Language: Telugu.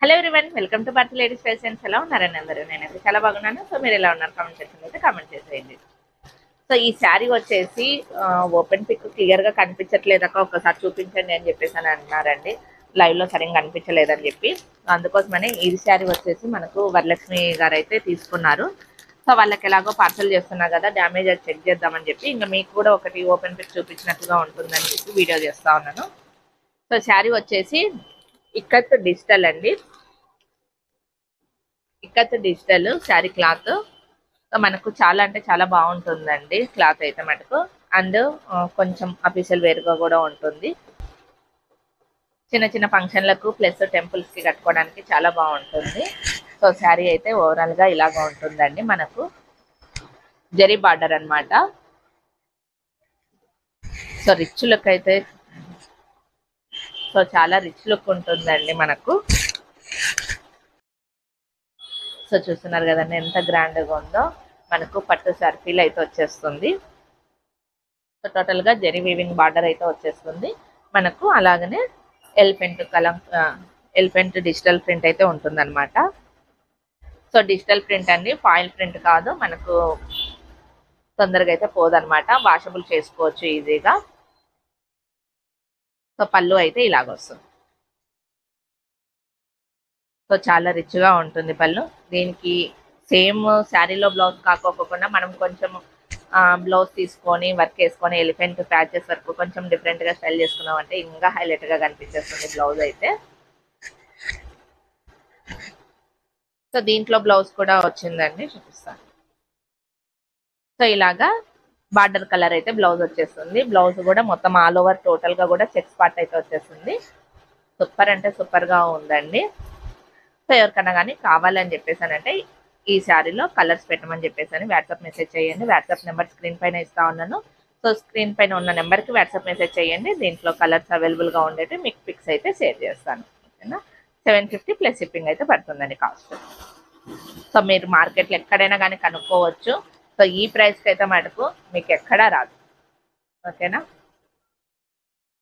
Hello everyone, welcome to Bharati ladies fashions. ఎలా ఉన్నారని అందరూ? నేనైతే చాలా బాగున్నాను. సో మీరు ఎలా ఉన్నారు? కామెంట్ సెక్షన్ అయితే కామెంట్ చేసేయండి. సో ఈ శారీ వచ్చేసి ఓపెన్ పిక్ క్లియర్గా కనిపించట్లేదక్క, ఒకసారి చూపించండి అని చెప్పేసి అని అన్నారండి. లైవ్లో సరిగ్గా కనిపించలేదని చెప్పి, అందుకోసమని ఈ శారీ వచ్చేసి మనకు వరలక్ష్మి గారు అయితే తీసుకున్నారు. సో వాళ్ళకి ఎలాగో పార్సల్ చేస్తున్నా కదా, డ్యామేజ్ అది చెక్ చేద్దామని చెప్పి ఇంకా మీకు కూడా ఒకటి ఓపెన్ పిక్ చూపించినట్టుగా ఉంటుందని చెప్పి వీడియో చేస్తా ఉన్నాను. సో శారీ వచ్చేసి ఇక్కత్ డిజిటల్ అండి, ఇక్కత్ డిజిటల్ శారీ క్లాత్ మనకు చాలా అంటే చాలా బాగుంటుందండి. క్లాత్ అయితే మటుకు అండ్ కొంచెం అఫీషియల్ వేర్గా కూడా ఉంటుంది. చిన్న చిన్న ఫంక్షన్లకు ప్లస్ టెంపుల్స్కి కట్టుకోవడానికి చాలా బాగుంటుంది. సో శారీ అయితే ఓవరాల్గా ఇలాగా ఉంటుందండి. మనకు జరీ బార్డర్ అనమాట. సో రిచ్ లుక్ అయితే చాలా రిచ్ లుక్ ఉంటుందండి మనకు. సో చూస్తున్నారు కదండి ఎంత గ్రాండ్గా ఉందో. మనకు పట్టు శారీ ఫీల్ అయితే వచ్చేస్తుంది. సో టోటల్గా జరీ వీవింగ్ బార్డర్ అయితే వచ్చేస్తుంది మనకు. అలాగనే ఎలిఫెంట్ డిజిటల్ ప్రింట్ అయితే ఉంటుందన్నమాట. సో డిజిటల్ ప్రింట్ అండి, ఫాయిల్ ప్రింట్ కాదు. మనకు తొందరగా అయితే పోదనమాట, వాషబుల్ చేసుకోవచ్చు ఈజీగా. సో పళ్ళు అయితే ఇలాగొస్తుంది. సో చాలా రిచ్గా ఉంటుంది పళ్ళు. దీనికి సేమ్ శారీలో బ్లౌజ్ కాకోకుండా మనం కొంచెం బ్లౌజ్ తీసుకొని వర్క్ వేసుకొని ఎలిఫెంట్ ప్యాచెస్ వరకు కొంచెం డిఫరెంట్గా స్టైల్ చేసుకున్నాం అంటే ఇంకా హైలైట్గా కనిపించేస్తుంది బ్లౌజ్ అయితే. సో దీంట్లో బ్లౌజ్ కూడా వచ్చిందండి, చూపిస్తాను. సో ఇలాగా బార్డర్ కలర్ అయితే బ్లౌజ్ వచ్చేస్తుంది. బ్లౌజ్ కూడా మొత్తం ఆల్ ఓవర్ టోటల్గా కూడా చెక్స్ పార్ట్ అయితే వచ్చేస్తుంది. సూపర్ అంటే సూపర్గా ఉందండి. సో ఎవరికన్నా కానీ కావాలని చెప్పేసానంటే ఈ శారీలో కలర్స్ పెట్టమని చెప్పేసి వాట్సాప్ మెసేజ్ చేయండి. వాట్సాప్ నెంబర్ స్క్రీన్ పైన ఇస్తా ఉన్నాను. సో స్క్రీన్ పైన ఉన్న నెంబర్కి వాట్సాప్ మెసేజ్ చేయండి. దీంట్లో కలర్స్ అవైలబుల్గా ఉండేవి మీకు పిక్స్ అయితే షేర్ చేస్తాను. ఓకేనా? 750 ప్లస్ షిప్పింగ్ అయితే పడుతుందండి కాస్ట్. సో మీరు మార్కెట్లో ఎక్కడైనా కానీ కనుక్కోవచ్చు. సో ఈ ప్రైస్కి అయితే మటుకు మీకు ఎక్కడా రాదు. ఓకేనా?